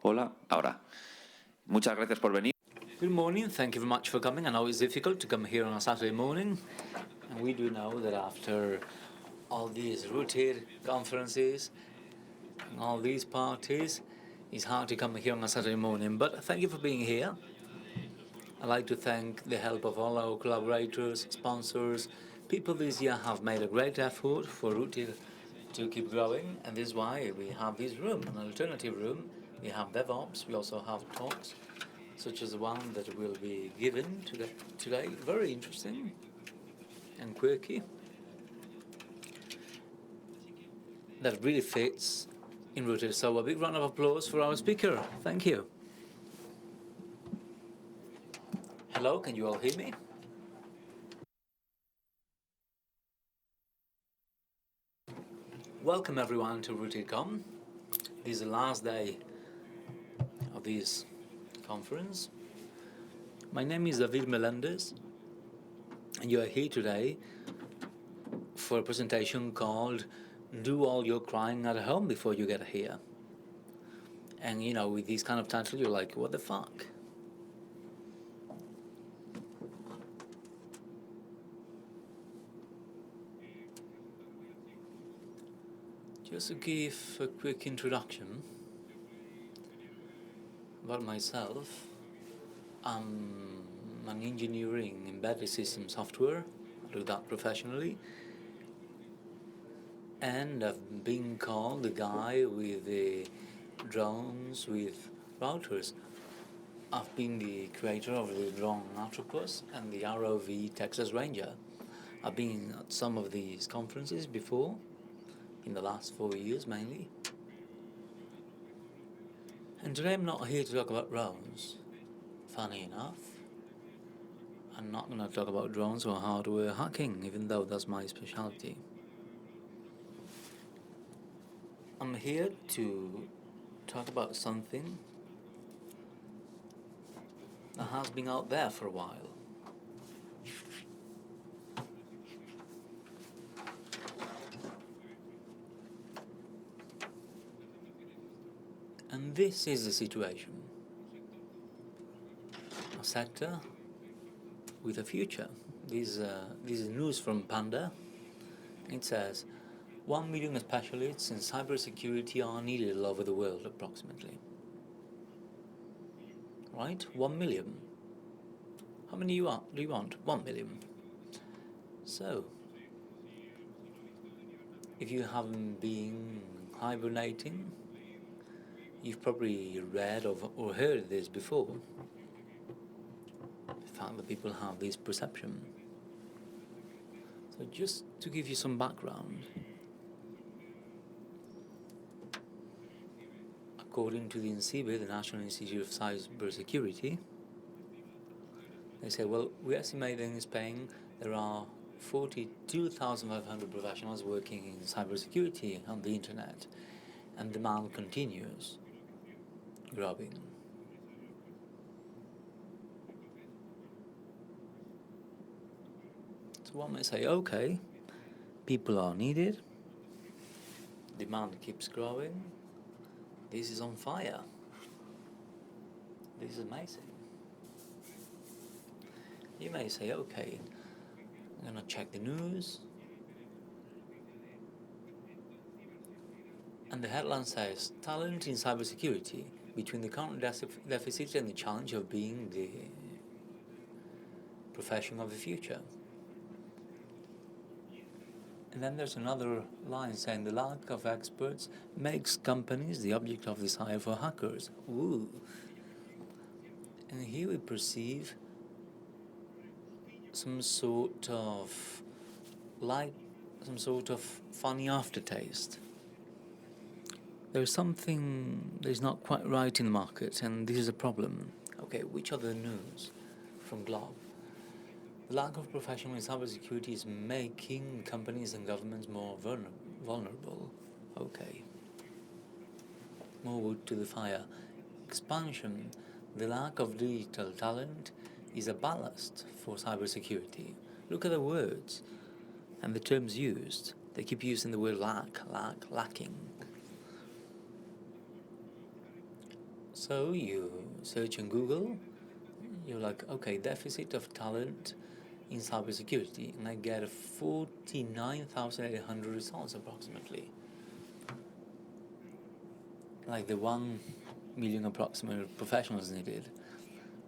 Hola, ahora. Muchas gracias por venir. Good morning, thank you very much for coming. I know it's difficult to come here on a Saturday morning, and we do know that after all these routine conferences and all these parties, it's hard to come here on a Saturday morning, but thank you for being here. I'd like to thank the help of all our collaborators, sponsors. People this year have made a great effort for routine to keep growing, and this is why we have this room, an alternative room. We have DevOps, we also have talks, such as the one that will be given today. Very interesting and quirky. That really fits in Rooted. So a big round of applause for our speaker. Thank you. Hello, can you all hear me? Welcome everyone to RootedCon. This is the last day of this conference. My name is David Melendez, and you are here today for a presentation called Do All Your Crying at Home Before You Get Here. And you know, with this kind of title, you're like, what the fuck? Just to give a quick introduction about myself, I'm an engineer in embedded system software. I do that professionally. And I've been called the guy with the drones with routers. I've been the creator of the drone Atropos and the ROV Texas Ranger. I've been at some of these conferences before, in the last 4 years mainly. And today I'm not here to talk about drones. Funny enough, I'm not going to talk about drones or hardware hacking, even though that's my specialty. I'm here to talk about something that has been out there for a while. And this is the situation. A sector with a future. This is news from Panda. It says, 1 million specialists in cybersecurity are needed all over the world, approximately. Right? 1 million. How many do you want? 1 million. So, if you haven't been hibernating, you've probably read or heard this before. The fact that people have this perception. So just to give you some background, according to the NCB, the National Institute of Cybersecurity, they say, well, we estimate in Spain there are 42,500 professionals working in cybersecurity on the internet, and demand continues growing. So one may say, okay, people are needed, demand keeps growing, this is on fire, this is amazing. You may say, okay, I'm going to check the news, and the headline says, talent in cybersecurity, between the current deficit and the challenge of being the profession of the future. And then there's another line saying the lack of experts makes companies the object of desire for hackers. Ooh. And here we perceive some sort of funny aftertaste. There's something that is not quite right in the market, and this is a problem. Okay, which other news from Glob? The lack of professional in cybersecurity is making companies and governments more vulnerable. Okay. More wood to the fire. Expansion. The lack of digital talent is a ballast for cybersecurity. Look at the words and the terms used. They keep using the word lacking. So you search in Google, you're like, okay, deficit of talent in cybersecurity, and I get 49,800 results approximately. Like the 1 million approximate professionals needed.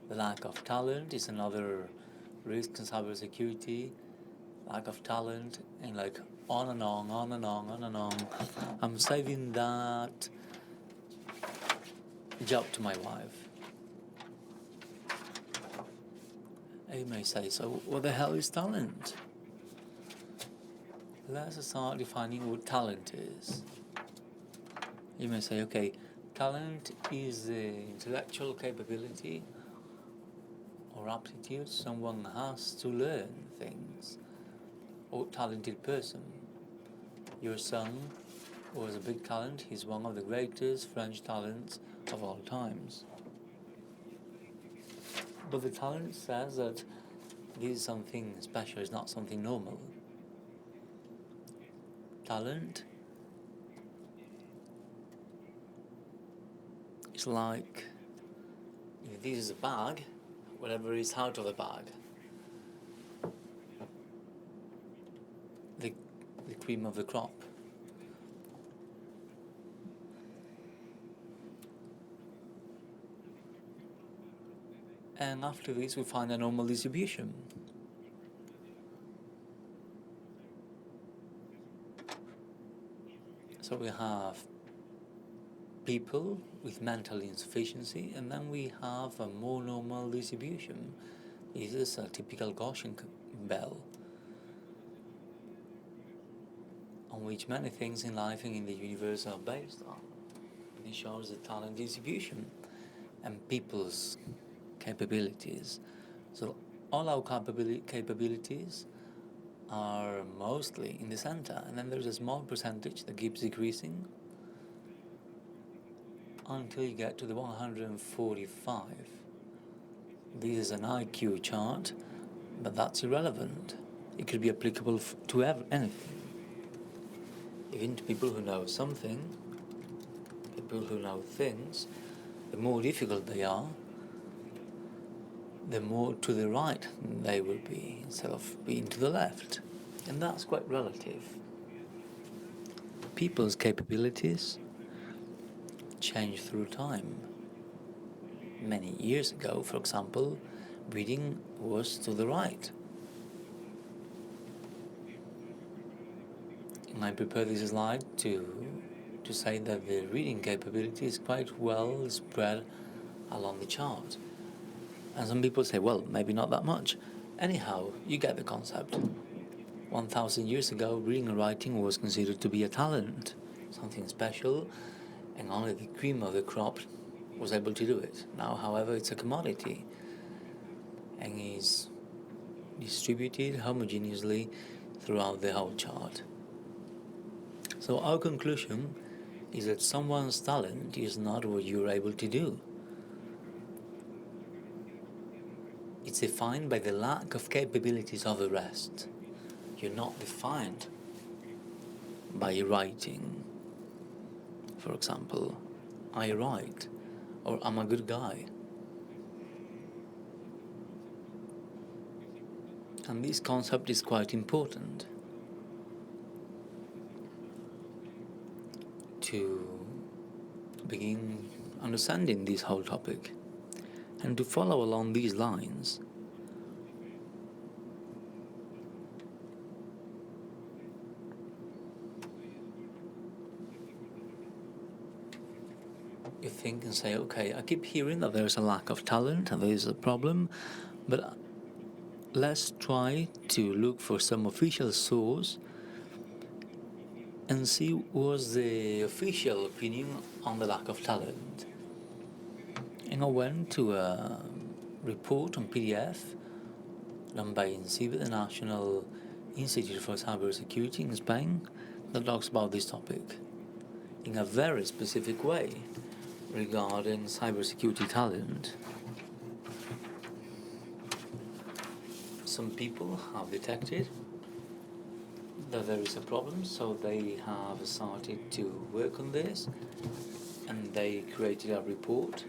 The lack of talent is another risk in cybersecurity. Lack of talent, and like on and on, on and on, on and on. I'm saving that job to my wife. You may say, so what the hell is talent? Let's start defining what talent is. You may say, okay, talent is the intellectual capability or aptitude someone has to learn things. Or talented person. Your son was a big talent. He's one of the greatest French talents of all times. But the talent says that this is something special, it's not something normal. Talent is like, if this is a bag, whatever is out of the bag. The cream of the crop. And after this we find a normal distribution. So we have people with mental insufficiency, and then we have a more normal distribution. This is a typical Gaussian bell, on which many things in life and in the universe are based on. It shows the talent distribution and people's capabilities. So all our capabilities are mostly in the center, and then there's a small percentage that keeps decreasing until you get to the 145. This is an IQ chart, but that's irrelevant. It could be applicable to anything. Even to people who know something, people who know things, the more difficult they are, the more to the right they will be, instead of being to the left. And that's quite relative. People's capabilities change through time. Many years ago, for example, reading was to the right. And I prepared this slide to say that the reading capability is quite well spread along the chart. And some people say, well, maybe not that much. Anyhow, you get the concept. 1,000 years ago, reading and writing was considered to be a talent, something special, and only the cream of the crop was able to do it. Now, however, it's a commodity and is distributed homogeneously throughout the whole chart. So our conclusion is that someone's talent is not what you're able to do. It's defined by the lack of capabilities of the rest. You're not defined by writing. For example, I write, or I'm a good guy. And this concept is quite important to begin understanding this whole topic. And to follow along these lines, you think and say, okay, I keep hearing that there's a lack of talent and there's a problem, but let's try to look for some official source and see what's the official opinion on the lack of talent. And I went to a report on PDF done by ENG, the National Institute for Cybersecurity in Spain, that talks about this topic in a very specific way regarding cybersecurity talent. Some people have detected that there is a problem, so they have started to work on this, and they created a report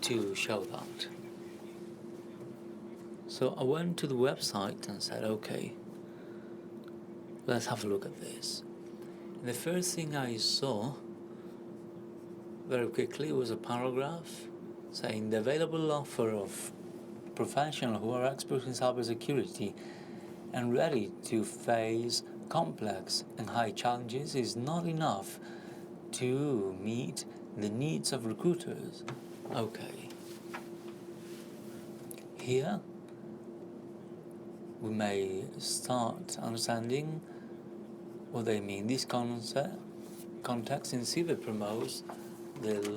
to show that. So I went to the website and said, okay, let's have a look at this. And the first thing I saw very quickly was a paragraph saying the available offer of professionals who are experts in cybersecurity and ready to face complex and high challenges is not enough to meet the needs of recruiters. Okay. Here we may start understanding what they mean. This context in CV promotes the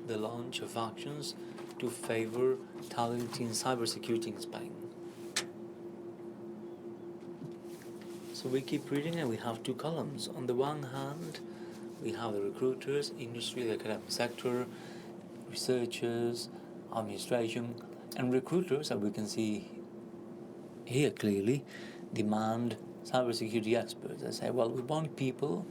launch of actions to favor talent in cybersecurity in Spain. So we keep reading and we have two columns. On the one hand, we have the recruiters, industry, the academic sector, researchers, administration, and recruiters, as we can see here clearly, demand cybersecurity experts. They say, well, we want people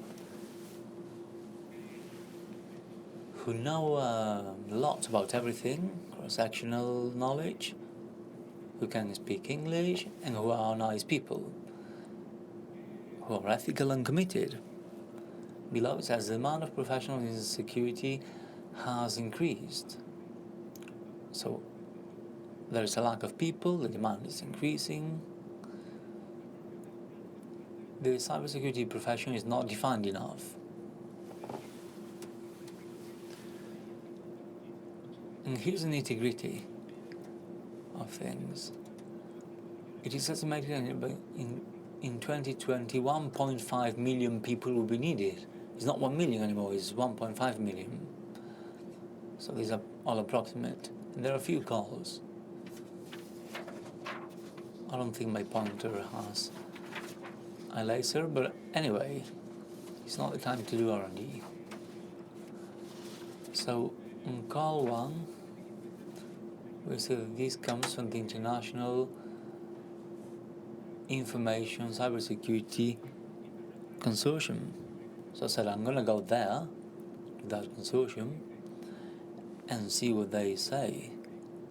who know lots about everything, cross-sectional knowledge, who can speak English, and who are nice people, who are ethical and committed. Below it says the demand of professionals in security has increased. So there is a lack of people, the demand is increasing. The cybersecurity profession is not defined enough. And here's the nitty-gritty of things. It is estimated in 2020, 1.5 million people will be needed. It's not 1 million anymore, it's 1.5 million. So these are all approximate. And there are a few calls. I don't think my pointer has a laser, but anyway, it's not the time to do R&D. So on call 1, we see that this comes from the International Information Cybersecurity Consortium. So I said, I'm going to go there, to that consortium, and see what they say.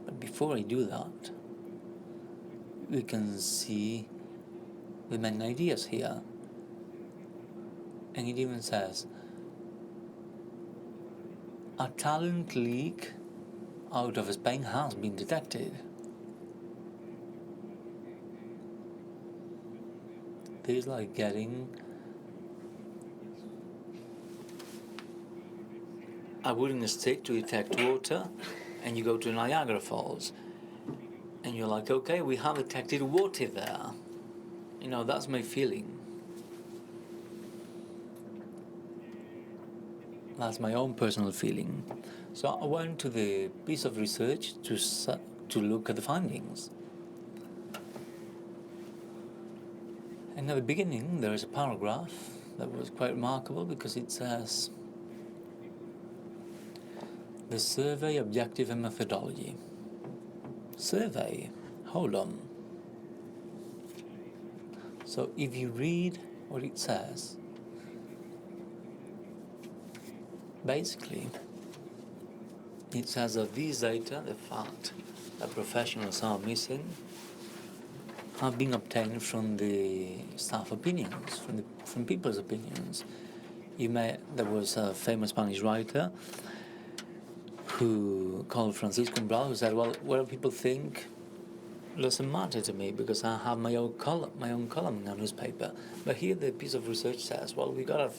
But before I do that, we can see the main ideas here. And it even says, a talent leak out of Spain has been detected. This is like getting a wooden stick to detect water, and you go to Niagara Falls, and you're like, okay, we have detected water there. You know, that's my feeling. That's my own personal feeling. So I went to the piece of research to look at the findings. And at the beginning, there is a paragraph that was quite remarkable because it says, the survey objective and methodology. Survey? Hold on. So if you read what it says, basically, it says that these data, the fact that professionals are missing, have been obtained from the staff opinions, from people's opinions. There was a famous Spanish writer who called Francisco Umbral, who said, well, what people think doesn't matter to me because I have my own column in a newspaper. But here the piece of research says, well, we got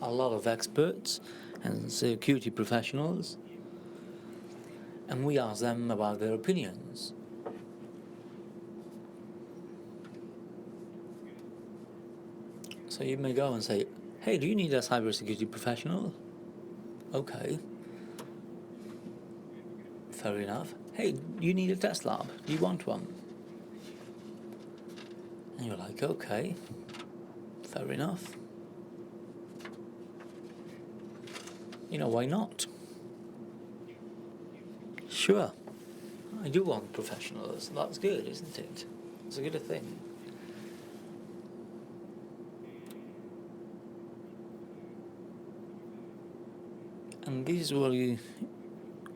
a lot of experts and security professionals, and we ask them about their opinions. So you may go and say, hey, do you need a cybersecurity professional? Okay. Fair enough. Hey, you need a test lab. Do you want one? And you're like, okay, fair enough. You know, why not? Sure, I do want professionals. That's good, isn't it? It's a good thing. And this is what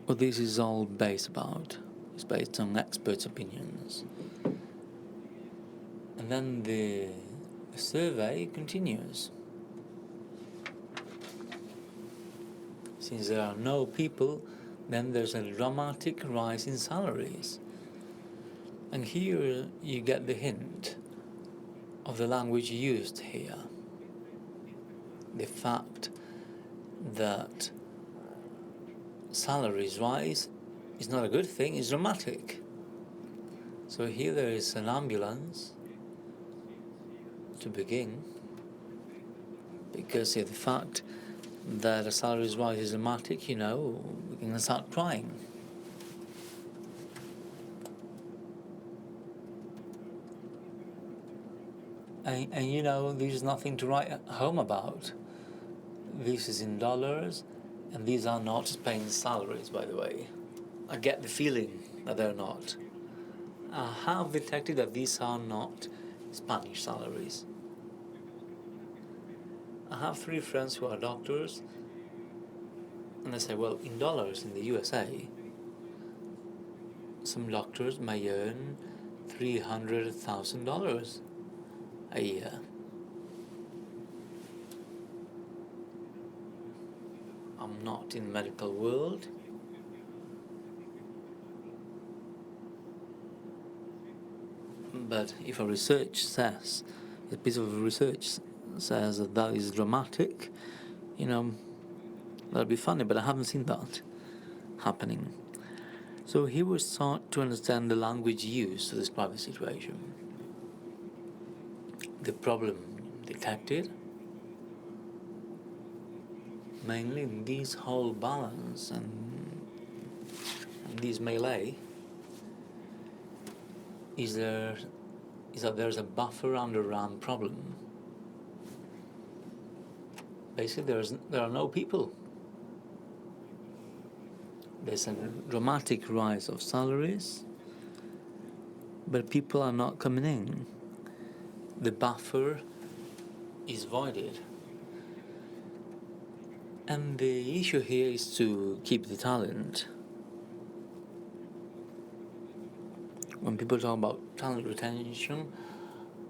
what this is all based about. It's based on experts' opinions. And then the survey continues. Since there are no people, then there's a dramatic rise in salaries. And here you get the hint of the language used here. The fact that salaries rise is not a good thing, it's dramatic. So here there is an ambulance to begin, because of the fact that a salaries rise is dramatic, we can start crying. And there's nothing to write home about. This is in dollars, and these are not Spain's salaries, by the way. I get the feeling that they're not. I have detected that these are not Spanish salaries. I have 3 friends who are doctors, and they say, well, in dollars in the USA, some doctors may earn $300,000 a year. I'm not in the medical world, but if a piece of research says that is dramatic, that'd be funny, but I haven't seen that happening. So here we start to understand the language used to describe the situation. The problem detected, mainly in this whole balance and this melee, is that there's a buffer underrun problem. Basically, there are no people. There's a dramatic rise of salaries, but people are not coming in. The buffer is voided. And the issue here is to keep the talent. When people talk about talent retention,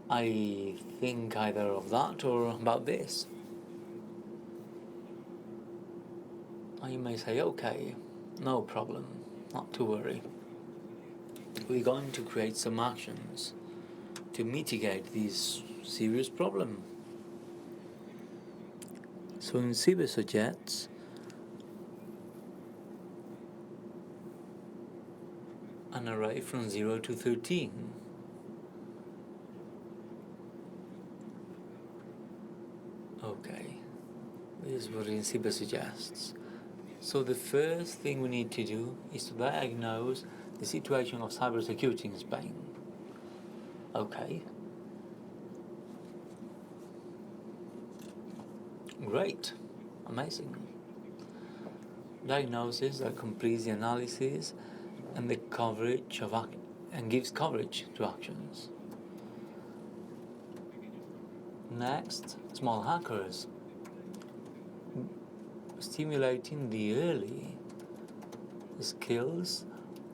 I think either of that or about this. And you may say, okay, no problem, not to worry. We're going to create some actions to mitigate this serious problem. So Insibe suggests an array from 0 to 13. Okay, this is what Insibe suggests. So the first thing we need to do is to diagnose the situation of cybersecurity in Spain. Okay. Great. Amazing. Diagnosis that completes the analysis and the coverage and gives coverage to actions. Next, small hackers. Stimulating the early skills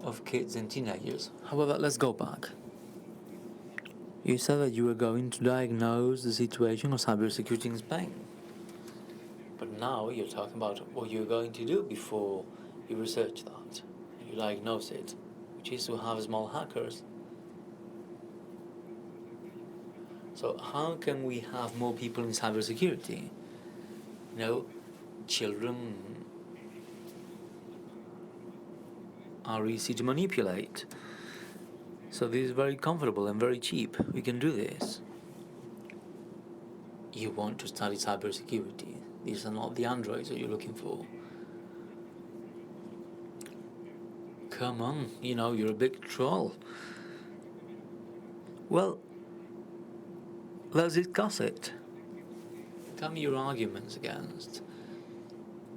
of kids and teenagers. However, let's go back. You said that you were going to diagnose the situation of cybersecurity in Spain. But now you're talking about what you're going to do before you research that, you diagnose it, which is to have small hackers. So how can we have more people in cybersecurity? Children are easy to manipulate. So this is very comfortable and very cheap. We can do this. You want to study cybersecurity. These are not the androids that you're looking for. Come on, you're a big troll. Well, let's discuss it. Tell me your arguments against.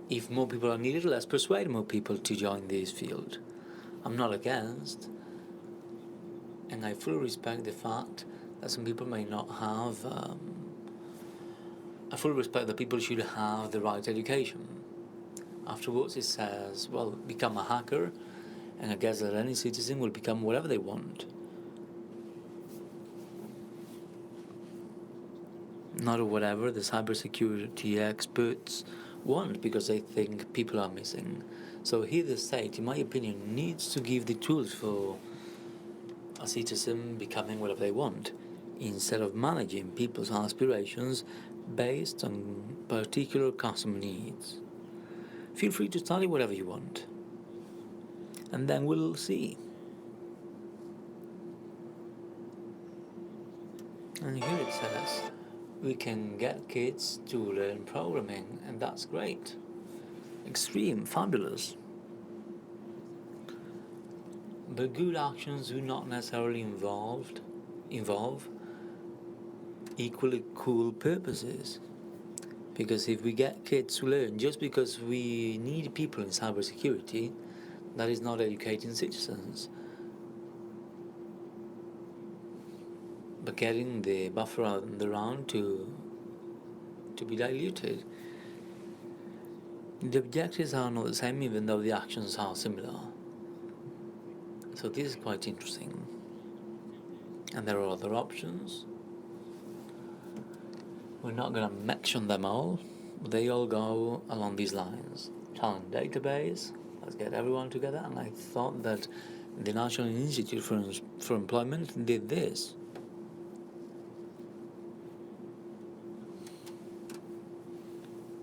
If more people are needed, let's persuade more people to join this field. I'm not against, and I fully respect the fact that some people may not have. I fully respect that people should have the right education. Afterwards, it says, well, become a hacker, and I guess that any citizen will become whatever they want. Not whatever the cybersecurity experts want, because they think people are missing. So here the state, in my opinion, needs to give the tools for a citizen becoming whatever they want, instead of managing people's aspirations based on particular customer needs. Feel free to study whatever you want, and then we'll see. And here it says, we can get kids to learn programming, and that's great. Extreme, fabulous. But good actions do not necessarily involve equally cool purposes. Because if we get kids to learn just because we need people in cybersecurity, that is not educating citizens, but getting the buffer around to be diluted. The objectives are not the same, even though the actions are similar. So this is quite interesting. And there are other options. We're not going to mention them all, but they all go along these lines. Talent database, let's get everyone together. And I thought that the National Institute for Employment did this.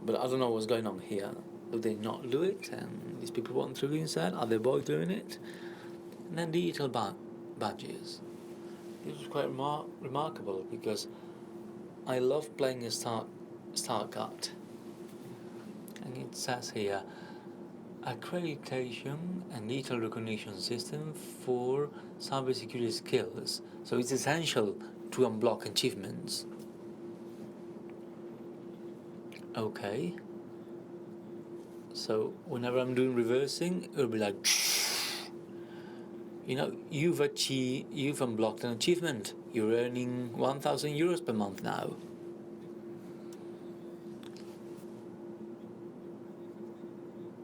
But I don't know what's going on here. Do they not do it? And these people want to do instead? Are they both doing it? And then digital badges. This is quite remarkable, because I love playing a StarCut. And it says here, accreditation and digital recognition system for cybersecurity skills. So it's essential to unblock achievements. Okay. So whenever I'm doing reversing, it'll be like, you know, you've unblocked an achievement. You're earning 1,000 euros per month now.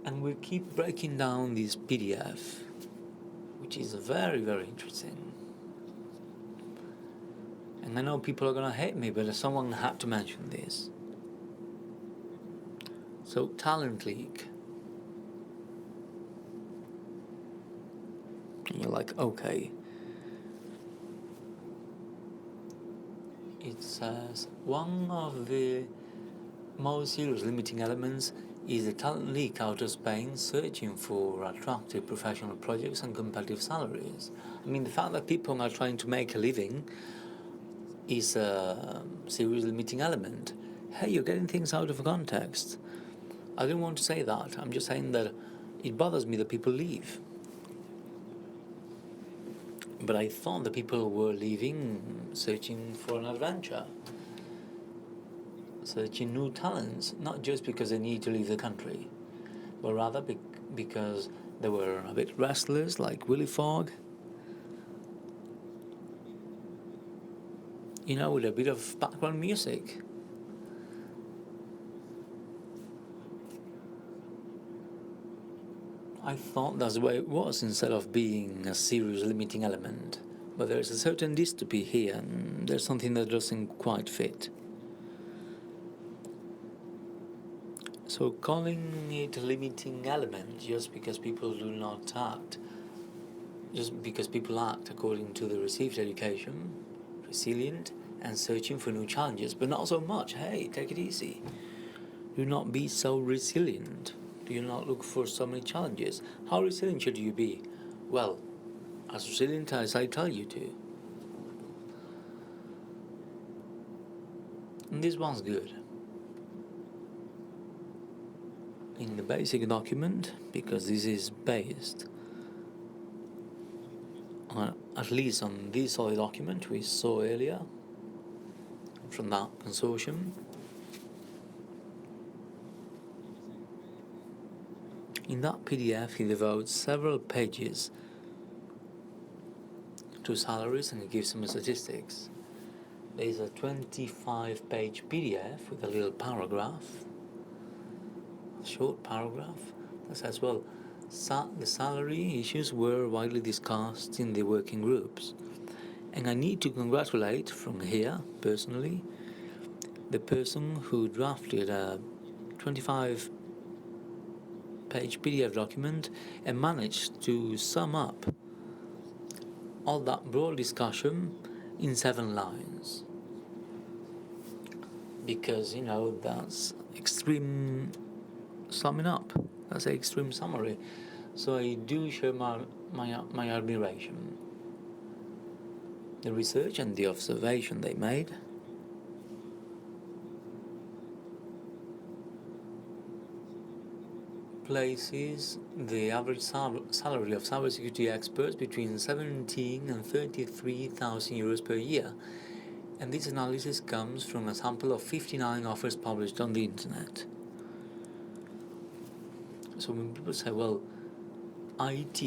And we keep breaking down this PDF, which is very, very interesting. And I know people are going to hate me, but someone had to mention this. So, talent leak. And you're like, okay. It says, one of the most serious limiting elements is the talent leak out of Spain searching for attractive professional projects and competitive salaries. I mean, the fact that people are trying to make a living is a serious limiting element. Hey, you're getting things out of context. I don't want to say that. I'm just saying that it bothers me that people leave. But I thought that people were leaving, searching for an adventure, searching new talents, not just because they need to leave the country, but rather because they were a bit restless, like Willy Fogg. You know, with a bit of background music. I thought that's the way it was, instead of being a serious limiting element. But there's a certain dystopy here, and there's something that doesn't quite fit. So calling it a limiting element just because people do not act, just because people act according to the received education, resilient, and searching for new challenges, but not so much. Hey, take it easy. Do not be so resilient. Do you not look for so many challenges? How resilient should you be? Well, as resilient as I tell you to. And this one's good. In the basic document, because this is based on, at least on this solid document we saw earlier from that consortium. In that PDF, he devotes several pages to salaries and he gives some statistics. There is a 25-page PDF with a little paragraph short paragraph that says, well, the salary issues were widely discussed in the working groups. And I need to congratulate from here, personally, the person who drafted a 25-page PDF document and managed to sum up all that broad discussion in 7 lines. Because, that's extreme summing up. That's an extreme summary. So I do show my admiration. The research and the observation they made. Places the average salary of cybersecurity experts between 17 and 33,000 euros per year. And this analysis comes from a sample of 59 offers published on the internet. So when people say, well, IT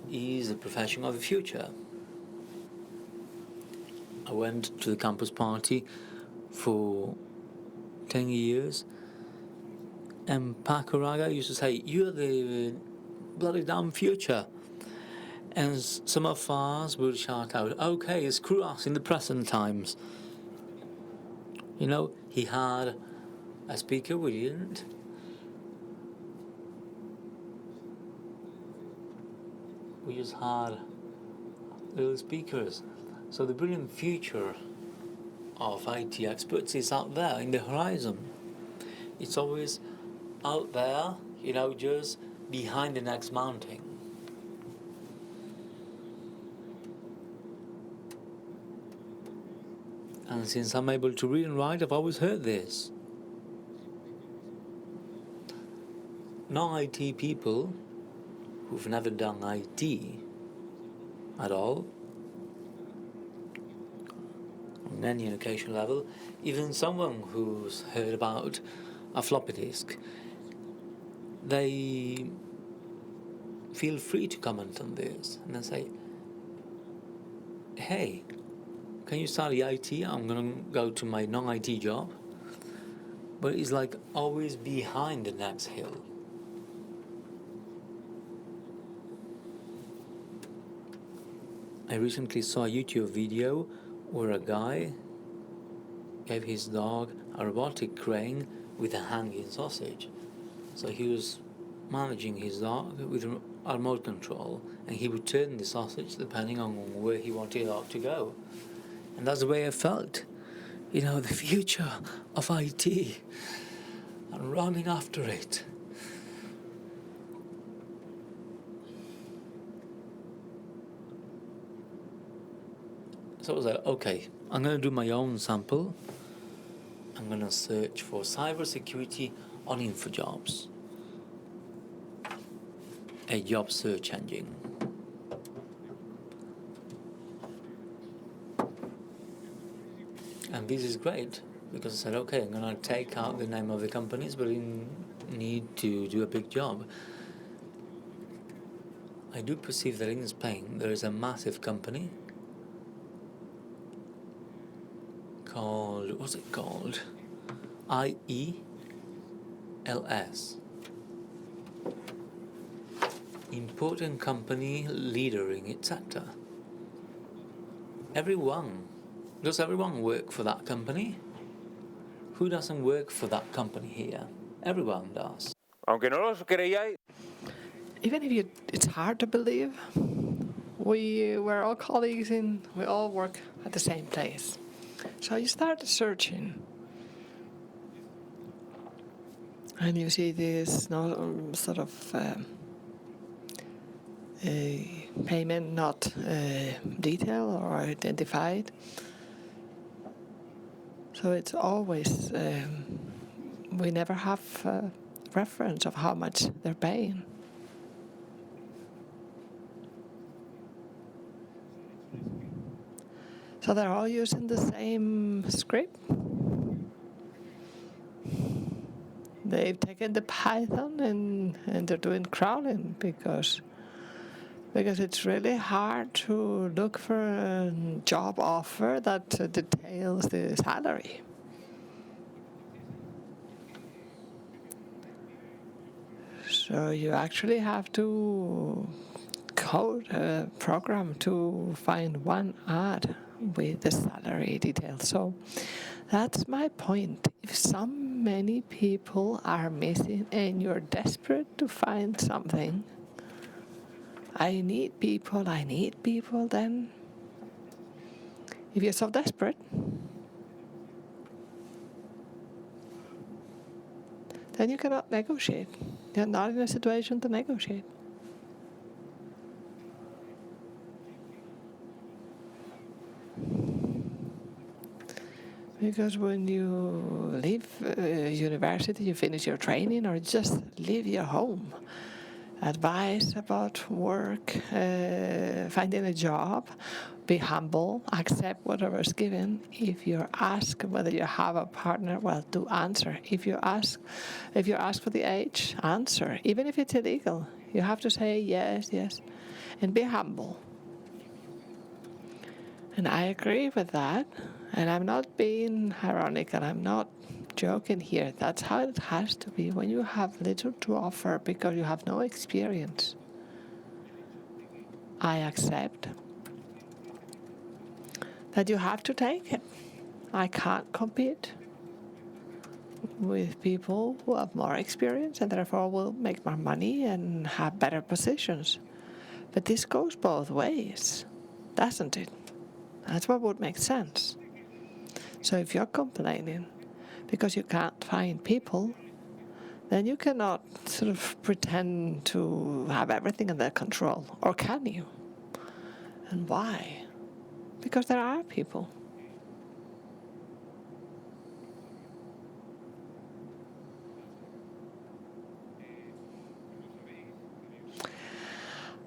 is the profession of the future. I went to the campus party for 10 years, and Paco Raga used to say, you're the bloody damn future. And some of us would shout out, okay, screw us in the present times. He had a speaker, we didn't. We just had little speakers. So the brilliant future of IT experts is out there in the horizon. It's always out there, just behind the next mountain. And since I'm able to read and write, I've always heard this. Non-IT people who've never done IT at all, on any occasion level, even someone who's heard about a floppy disk, they feel free to comment on this and then say, hey, can you study IT? I'm going to go to my non-IT job. But it's like always behind the next hill. I recently saw a YouTube video where a guy gave his dog a robotic crane with a hanging sausage. So he was managing his dog with a remote control, and he would turn the sausage depending on where he wanted the dog to go. And that's the way I felt. The future of IT. And running after it. So I was like, okay, I'm going to do my own sample. I'm going to search for cybersecurity on InfoJobs, a job search engine. And this is great, because I said, okay, I'm going to take out the name of the companies, but I need to do a big job. I do perceive that in Spain there is a massive company called, what's it called? IELS. Important company leader in its sector. Does everyone work for that company? Who doesn't work for that company here? Everyone does. Aunque no los creíais. Even if it's hard to believe, we're all colleagues and we all work at the same place. So you start searching, and you see this sort of a payment not detailed or identified. So it's always we never have a reference of how much they're paying. So they're all using the same script. They've taken the Python and they're doing crawling because it's really hard to look for a job offer that details the salary. So you actually have to code a program to find one ad with the salary details. So that's my point. If so many people are missing and you're desperate to find something, I need people, then if you're so desperate, then you cannot negotiate. You're not in a situation to negotiate. Because when you leave university, you finish your training, or just leave your home, advice about work, finding a job, be humble, accept whatever is given. If you're asked whether you have a partner, well, do answer. If you're asked for the age, answer. Even if it's illegal, you have to say yes, yes, and be humble. And I agree with that. And I'm not being ironic, and I'm not joking here. That's how it has to be when you have little to offer because you have no experience. I accept that you have to take it. I can't compete with people who have more experience and therefore will make more money and have better positions. But this goes both ways, doesn't it? That's what would make sense. So if you're complaining because you can't find people, then you cannot sort of pretend to have everything under control. Or can you? And why? Because there are people.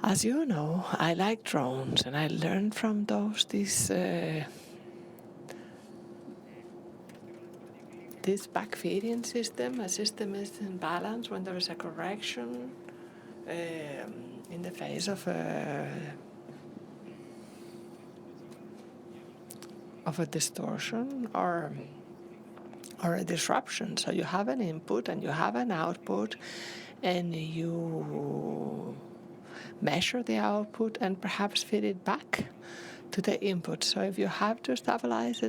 As you know, I like drones, and I learned from those this backfeeding system. A system is in balance when there is a correction in the face of a distortion or a disruption. So you have an input and you have an output, and you measure the output and perhaps feed it back to the input. So if you have to stabilize the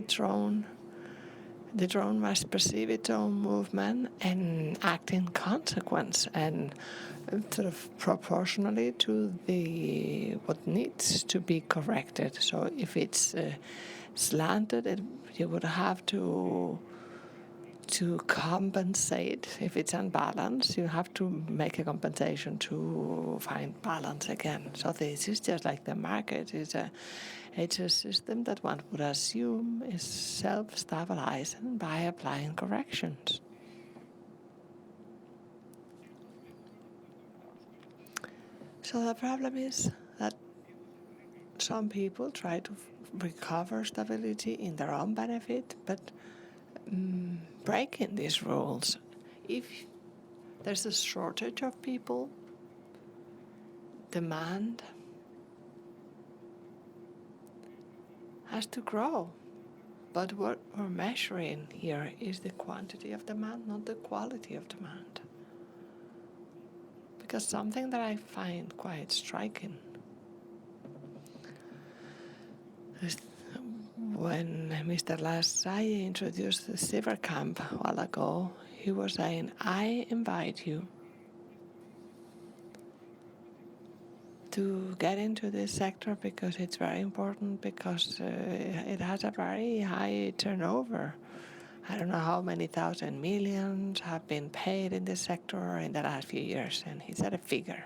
drone must perceive its own movement and act in consequence and sort of proportionally to what needs to be corrected. So if it's slanted, you would have to compensate. If it's unbalanced, you have to make a compensation to find balance again. So this is just like the market. It's a system that one would assume is self-stabilizing by applying corrections. So the problem is that some people try to recover stability in their own benefit, but breaking these rules. If there's a shortage of people, demand has to grow. But what we're measuring here is the quantity of demand, not the quality of demand. Because something that I find quite striking is when Mr. Lassalle introduced the Silver Camp a while ago, he was saying, I invite you to get into this sector because it's very important, because it has a very high turnover. I don't know how many thousand millions have been paid in this sector in the last few years, and he said a figure.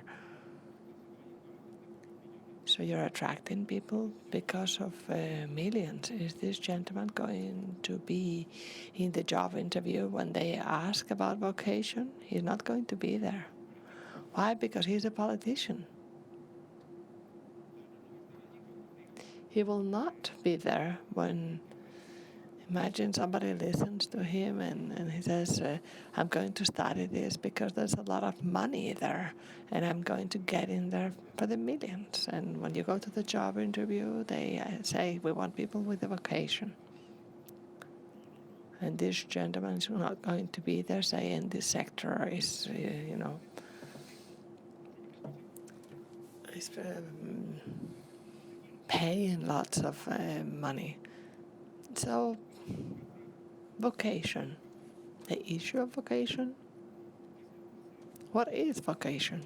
So you're attracting people because of millions. Is this gentleman going to be in the job interview when they ask about vocation? He's not going to be there. Why? Because he's a politician. He will not be there when, imagine somebody listens to him and he says, I'm going to study this because there's a lot of money there and I'm going to get in there for the millions. And when you go to the job interview, they say, we want people with a vocation. And this gentleman is not going to be there saying this sector is, is paying lots of money. So, vocation, the issue of vocation. What is vocation?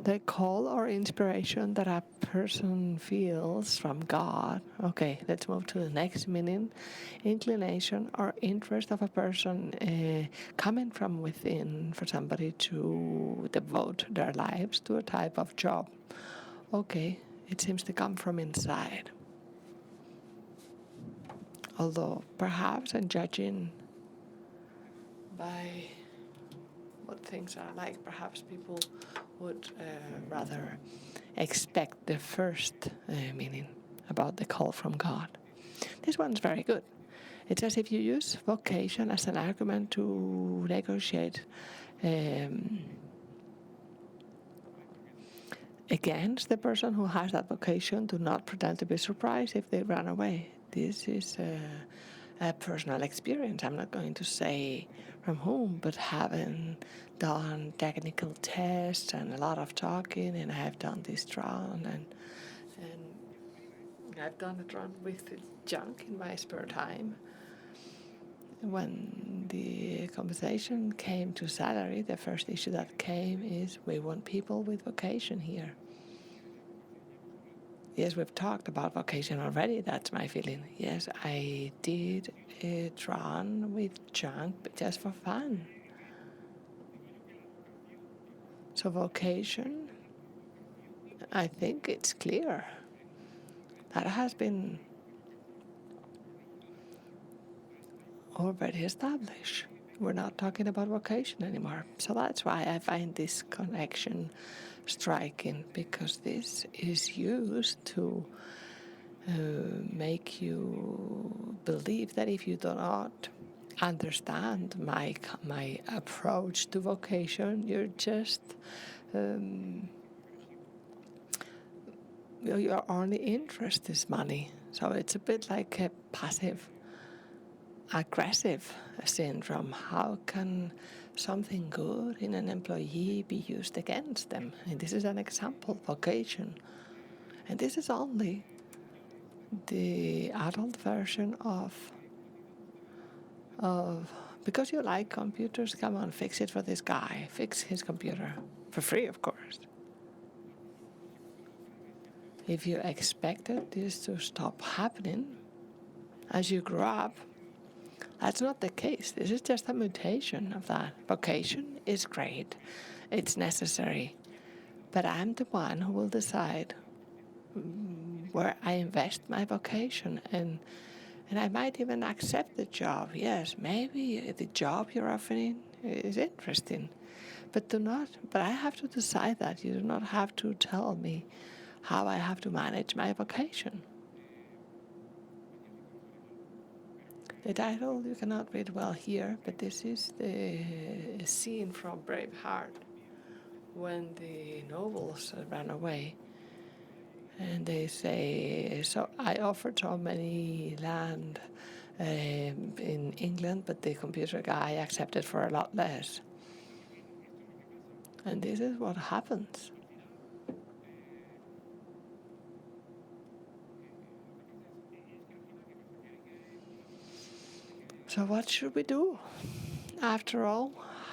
The call or inspiration that a person feels from God. Okay, let's move to the next meaning. Inclination or interest of a person coming from within for somebody to devote their lives to a type of job. Okay, it seems to come from inside. Although perhaps in judging by what things are like, perhaps people would rather expect the first meaning about the call from God. This one's very good. It's as if you use vocation as an argument to negotiate against the person who has that vocation. Do not pretend to be surprised if they run away. This is a personal experience. I'm not going to say from whom, but having done technical tests and a lot of talking, and I've done this run, and I've done a run with junk in my spare time. When the conversation came to salary, the first issue that came is we want people with vocation here. Yes, we've talked about vocation already. That's my feeling. Yes, I did it run with junk, but just for fun. So vocation, I think it's clear. That has been already established. We're not talking about vocation anymore. So that's why I find this connection striking, because this is used to make you believe that if you do not understand my approach to vocation, you're just your only interest is money. So it's a bit like a passive aggressive syndrome. How can something good in an employee be used against them? And this is an example, vocation. And this is only the adult version of because you like computers, come on, fix it for this guy. Fix his computer. For free, of course. If you expected this to stop happening as you grow up, that's not the case. This is just a mutation of that. Vocation is great. It's necessary. But I'm the one who will decide where I invest my vocation. And I might even accept the job. Yes, maybe the job you're offering is interesting. But I have to decide that. You do not have to tell me how I have to manage my vocation. The title you cannot read well here, but this is the scene from Braveheart when the nobles ran away. And they say, so I offered so many land in England, but the computer guy accepted for a lot less. And this is what happens. So what should we do? After all,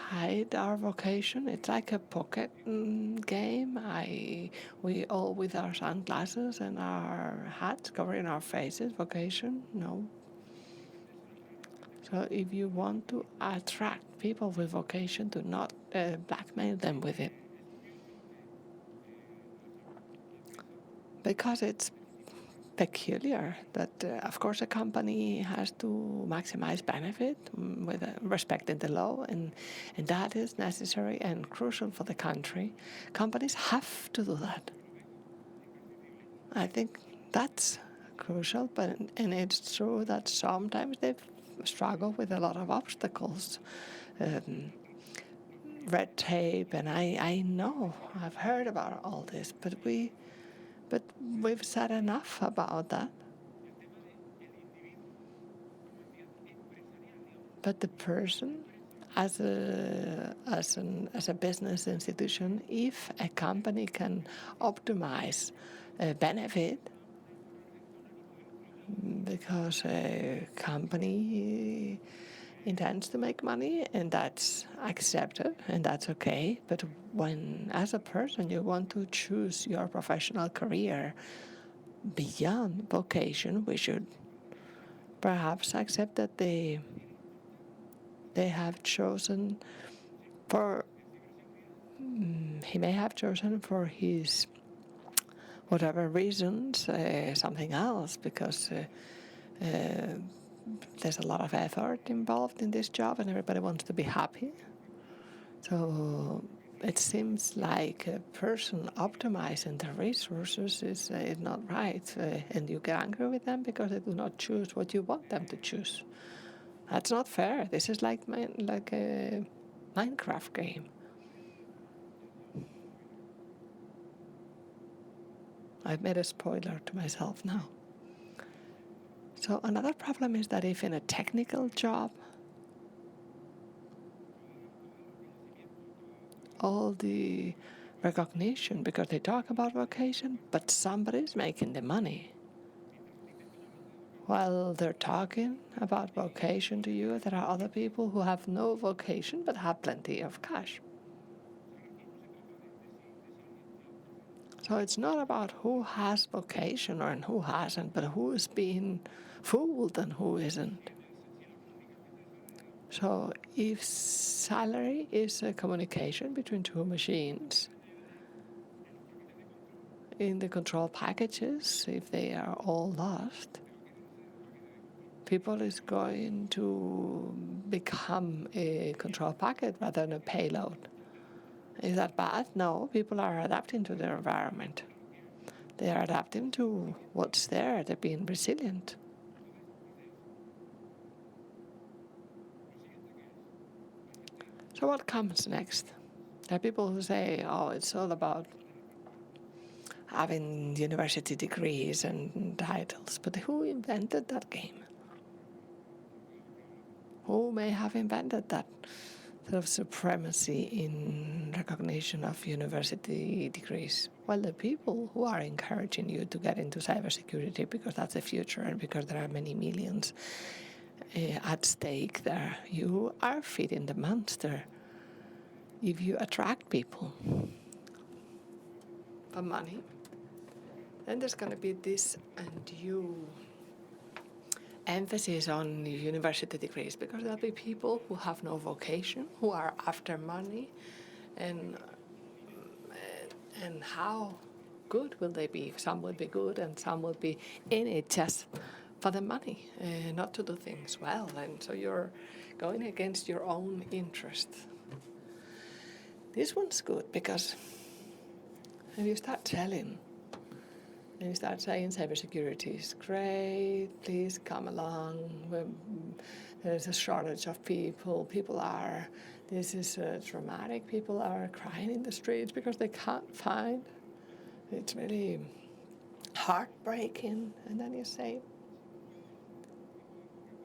hide our vocation. It's like a pocket game. We all with our sunglasses and our hats covering our faces. Vocation? No. So if you want to attract people with vocation, do not blackmail them with it. Because it's peculiar that, of course, a company has to maximize benefit with respecting the law, and that is necessary and crucial for the country. Companies have to do that. I think that's crucial, and it's true that sometimes they struggle with a lot of obstacles, red tape, and I know, I've heard about all this, but we've said enough about that. But the person as a business institution, if a company can optimize a benefit, because a company intends to make money, and that's accepted and that's okay. But when, as a person, you want to choose your professional career beyond vocation, we should perhaps accept that they have chosen for he may have chosen for his whatever reasons something else, because there's a lot of effort involved in this job and everybody wants to be happy. So it seems like a person optimizing the resources is not right, and you get angry with them because they do not choose what you want them to choose. That's not fair. This is like a Minecraft game. I've made a spoiler to myself now. So another problem is that if in a technical job, all the recognition, because they talk about vocation, but somebody's making the money. While they're talking about vocation to you, there are other people who have no vocation but have plenty of cash. So it's not about who has vocation and who hasn't, but who is being fooled and who isn't. So if salary is a communication between two machines, in the control packages, if they are all lost, people is going to become a control packet rather than a payload. Is that bad? No, people are adapting to their environment. They are adapting to what's there. They're being resilient. So what comes next? There are people who say, oh, it's all about having university degrees and titles. But who invented that game? Who may have invented that sort of supremacy in recognition of university degrees? Well, the people who are encouraging you to get into cybersecurity because that's the future and because there are many millions at stake there, you are feeding the monster. If you attract people for money, then there's going to be this undue emphasis on university degrees, because there'll be people who have no vocation, who are after money, and how good will they be? Some will be good and some will be in it just for the money, not to do things well, and so you're going against your own interest. This one's good because if you start telling and you start saying cybersecurity is great, please come along. There's a shortage of people. This is dramatic. People are crying in the streets because they can't find. It's really heartbreaking. And then you say,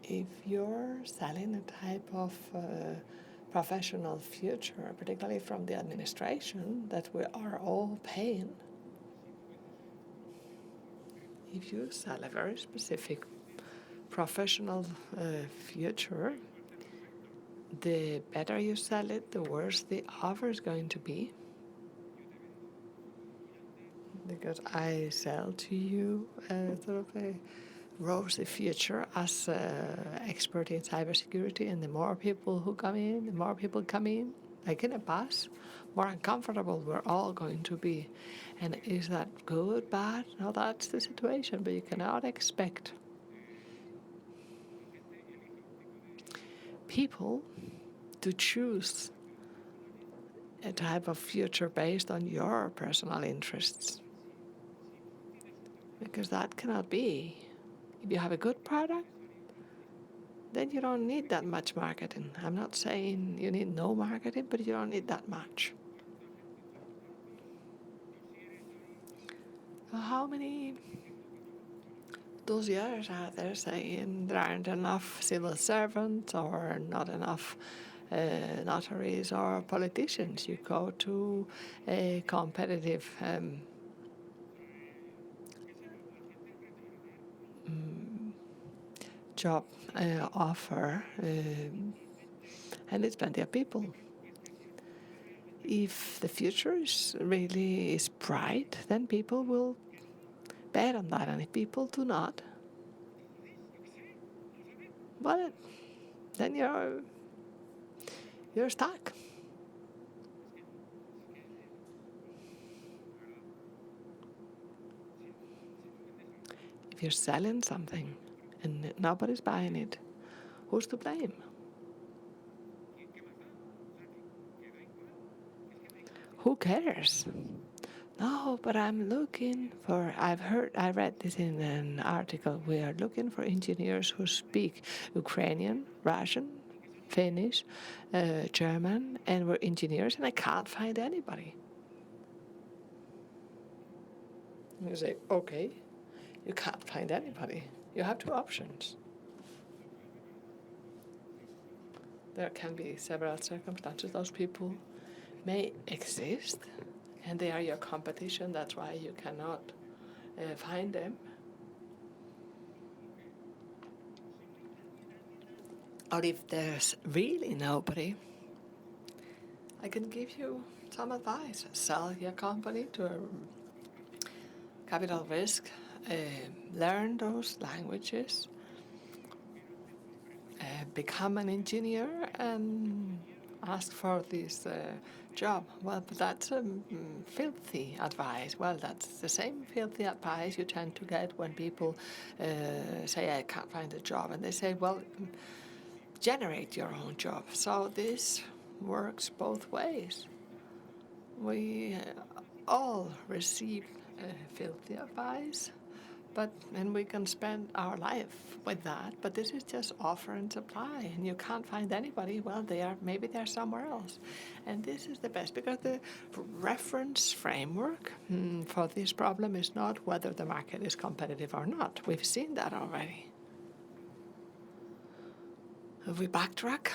if you're selling a type of professional future, particularly from the administration, that we are all paying, if you sell a very specific professional future, the better you sell it, the worse the offer is going to be. Because I sell to you sort of a rosy future as an expert in cybersecurity, and the more people who come in, like in a bus, more uncomfortable we're all going to be. And is that good, bad? No, that's the situation, but you cannot expect people to choose a type of future based on your personal interests, because that cannot be. If you have a good product, then you don't need that much marketing. I'm not saying you need no marketing, but you don't need that much. How many dossiers are there saying there aren't enough civil servants or not enough notaries or politicians. You go to a competitive job offer, and it's plenty of people. If the future is bright, then people will bet on that, and if people do not, well, then you're stuck. If you're selling something and nobody's buying it, who's to blame? Who cares? No, but I'm looking for, I read this in an article. We are looking for engineers who speak Ukrainian, Russian, Finnish, German, and we're engineers, and I can't find anybody. You say, okay, you can't find anybody. You have two options. There can be several circumstances. Those people may exist, and they are your competition. That's why you cannot find them. Or if there's really nobody, I can give you some advice. Sell your company to a capital risk. Learn those languages. Become an engineer and ask for this job. Well, but that's filthy advice. Well, that's the same filthy advice you tend to get when people say, I can't find a job. And they say, well, generate your own job. So this works both ways. We all receive filthy advice, and we can spend our life with that. But this is just offer and supply, and you can't find anybody. Well, maybe they're somewhere else, and this is the best, because the reference framework for this problem is not whether the market is competitive or not. We've seen that already. If we backtrack.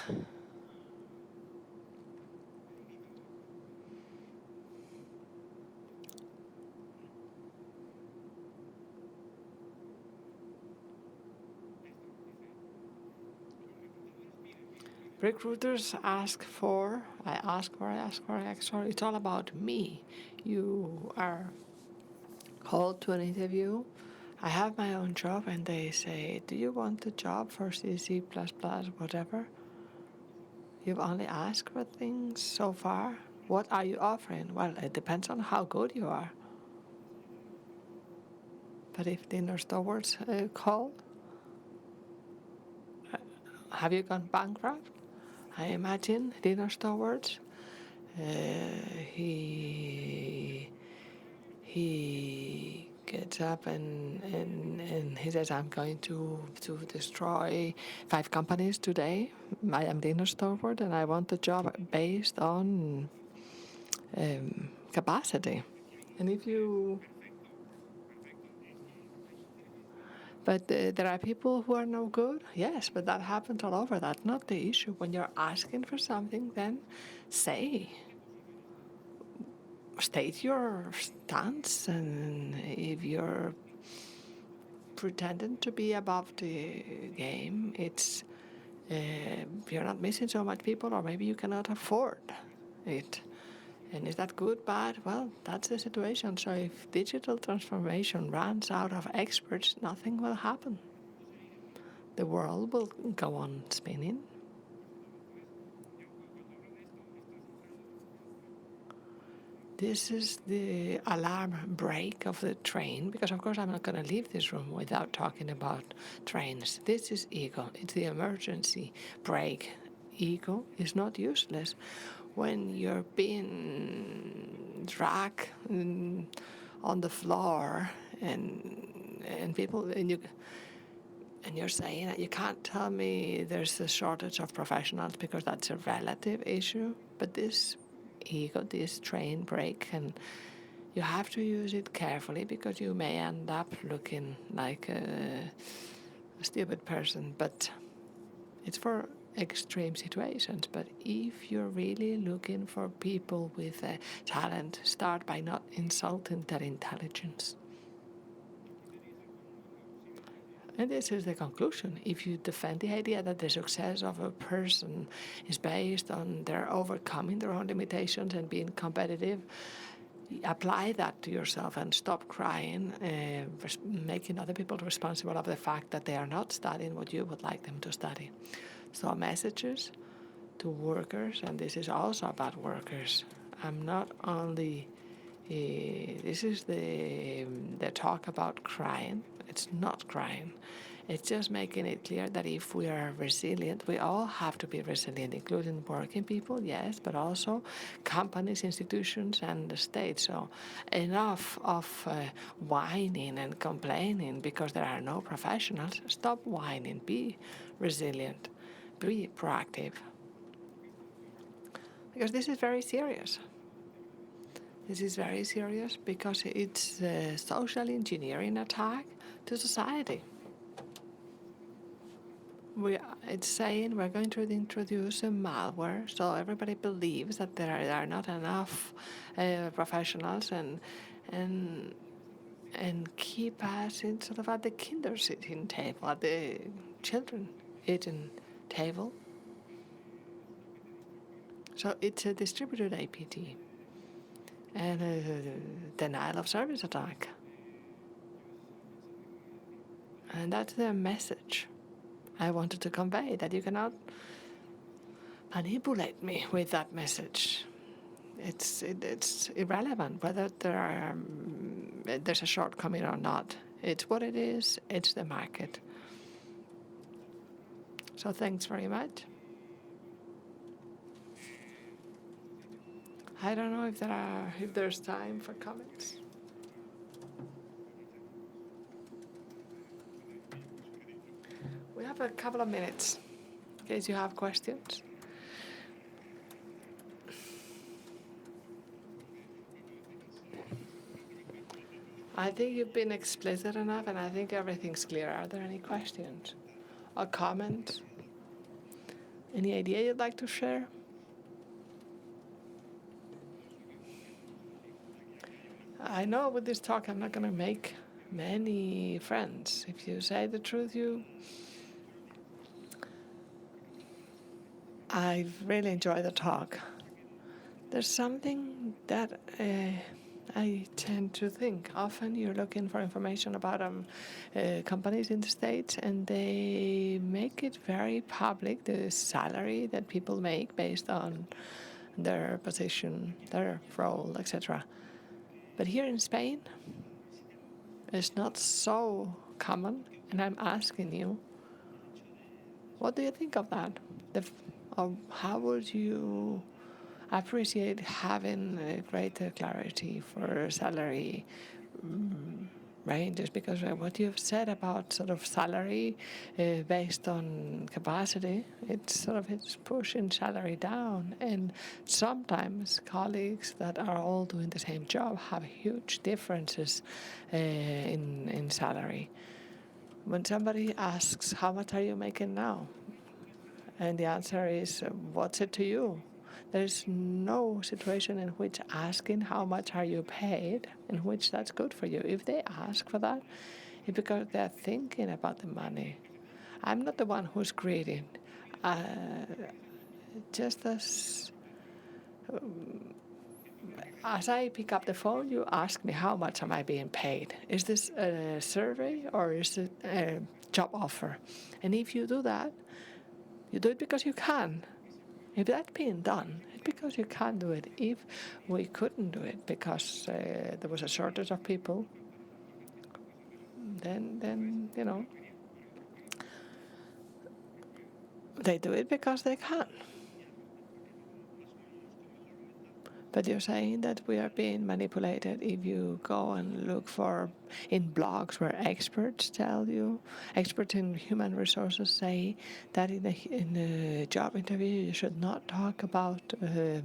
Recruiters ask for, it's all about me. You are called to an interview. I have my own job, and they say, do you want the job for C, C++, whatever? You've only asked for things so far. What are you offering? Well, it depends on how good you are. But if dinner stewards call, have you gone bankrupt? I imagine dinner stewards. He gets up and he says, I'm going to destroy 5 companies today. I am dinner steward, and I want the job based on capacity. And if you... But there are people who are no good. Yes, but that happens all over. That's not the issue. When you're asking for something, then state your stance. And if you're pretending to be above the game, it's you're not missing so much people, or maybe you cannot afford it. And is that good, bad? Well, that's the situation. So if digital transformation runs out of experts, nothing will happen. The world will go on spinning. This is the alarm brake of the train, because of course I'm not going to leave this room without talking about trains. This is ego. It's the emergency brake. Ego is not useless. When you're being dragged on the floor and people and you're saying that you can't tell me there's a shortage of professionals, because that's a relative issue. But this ego, this train brake, and you have to use it carefully, because you may end up looking like a stupid person. But it's for extreme situations. But if you're really looking for people with talent, start by not insulting their intelligence. And this is the conclusion. If you defend the idea that the success of a person is based on their overcoming their own limitations and being competitive, apply that to yourself and stop crying, making other people responsible of the fact that they are not studying what you would like them to study. So messages to workers, and this is also about workers. I'm not only, this is the talk about crying. It's not crying. It's just making it clear that if we are resilient, we all have to be resilient, including working people, yes, but also companies, institutions, and the state. So enough of whining and complaining because there are no professionals. Stop whining. Be resilient. Be proactive. Because this is very serious. This is very serious because it's a social engineering attack to society. It's saying we're going to introduce a malware so everybody believes that there are not enough professionals and keep us in sort of at the kinder sitting table, at the children eating table. So it's a distributed APT and a denial of service attack. And that's the message I wanted to convey, that you cannot manipulate me with that message. It's irrelevant whether there's a shortcoming or not. It's what it is. It's the market. So thanks very much. I don't know if there's time for comments. We have a couple of minutes in case you have questions. I think you've been explicit enough, and I think everything's clear. Are there any questions or comments? Any idea you'd like to share? I know with this talk I'm not going to make many friends. If you say the truth, I really enjoy the talk. There's something that I tend to think. Often you're looking for information about companies in the States, and they make it very public, the salary that people make based on their position, their role, etc. But here in Spain, it's not so common, and I'm asking you, what do you think of that? How would you appreciate having a greater clarity for salary ranges? Because what you've said about sort of salary based on capacity, it's pushing salary down, and sometimes colleagues that are all doing the same job have huge differences in salary. When somebody asks, how much are you making now? And the answer is, what's it to you? There's no situation in which asking how much are you paid, in which that's good for you. If they ask for that, it's because they're thinking about the money. I'm not the one who's greedy. Just as I pick up the phone, you ask me how much am I being paid. Is this a survey or is it a job offer? And if you do that, you do it because you can. If that's being done, it's because you can do it. If we couldn't do it because there was a shortage of people, then they do it because they can. But you're saying that we are being manipulated. If you go and look in blogs where experts tell you, experts in human resources say that in a job interview you should not talk about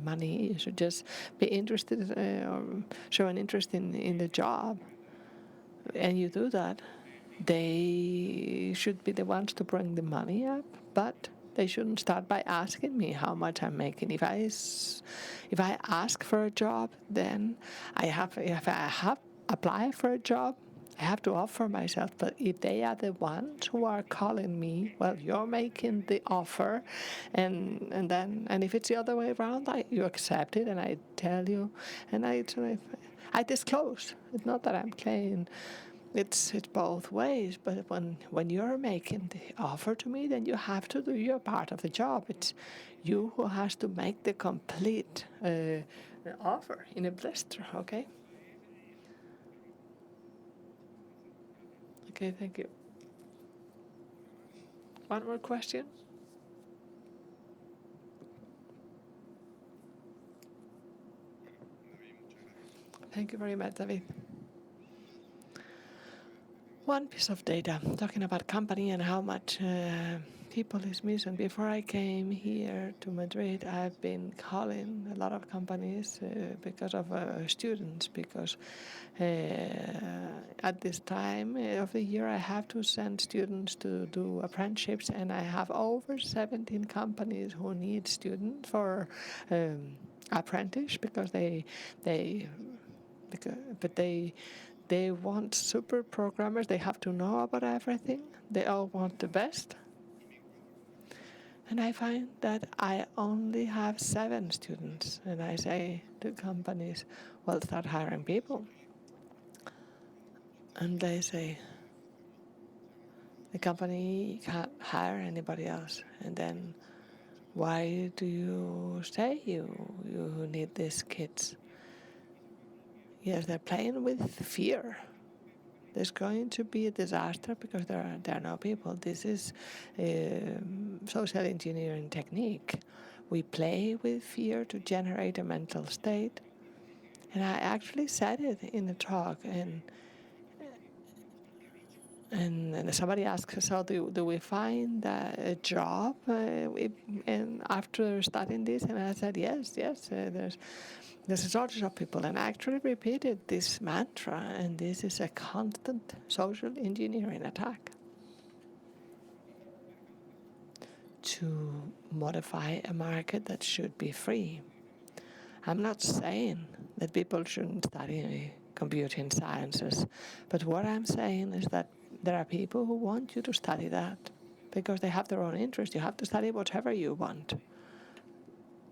money. You should just be interested or show an interest in the job. And you do that, they should be the ones to bring the money up. But They shouldn't start by asking me how much I'm making. If I ask for a job, then if I have applied for a job, I have to offer myself. But if they are the ones who are calling me, well, you're making the offer, and if it's the other way around, you accept it, and I tell you, and I disclose. It's not that I'm playing. It's both ways. But when you're making the offer to me, then you have to do your part of the job. It's you who has to make the complete offer in a blister. Okay. Okay, thank you. One more question? Thank you very much, David. One piece of data, talking about company and how much people is missing. Before I came here to Madrid, I've been calling a lot of companies because of students, because at this time of the year I have to send students to do apprenticeships, and I have over 17 companies who need students for apprentice because they want super programmers. They have to know about everything. They all want the best. And I find that I only have 7 students. And I say to companies, well, start hiring people. And they say, the company can't hire anybody else. And then, why do you say you need these kids? Yes, they're playing with fear. There's going to be a disaster because there are no people. This is social engineering technique. We play with fear to generate a mental state. And I actually said it in a talk, and somebody asked, so do we find a job and after studying this? And I said, yes, there's a shortage of people, and I actually repeated this mantra, and this is a constant social engineering attack to modify a market that should be free. I'm not saying that people shouldn't study computing sciences, but what I'm saying is that there are people who want you to study that because they have their own interest. You have to study whatever you want,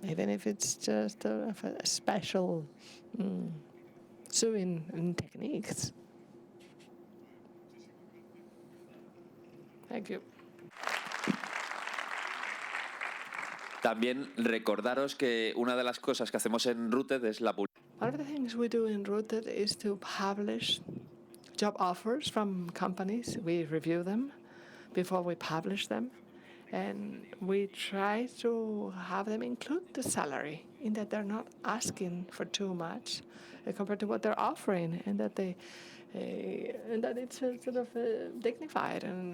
even if it's just a special sewing techniques. Thank you. También recordaros que una de las cosas que hacemos en Rooted es la publicación. One of the things we do in Rooted is to publish job offers from companies. We review them before we publish them, and we try to have them include the salary, in that they're not asking for too much compared to what they're offering, and that it's sort of dignified and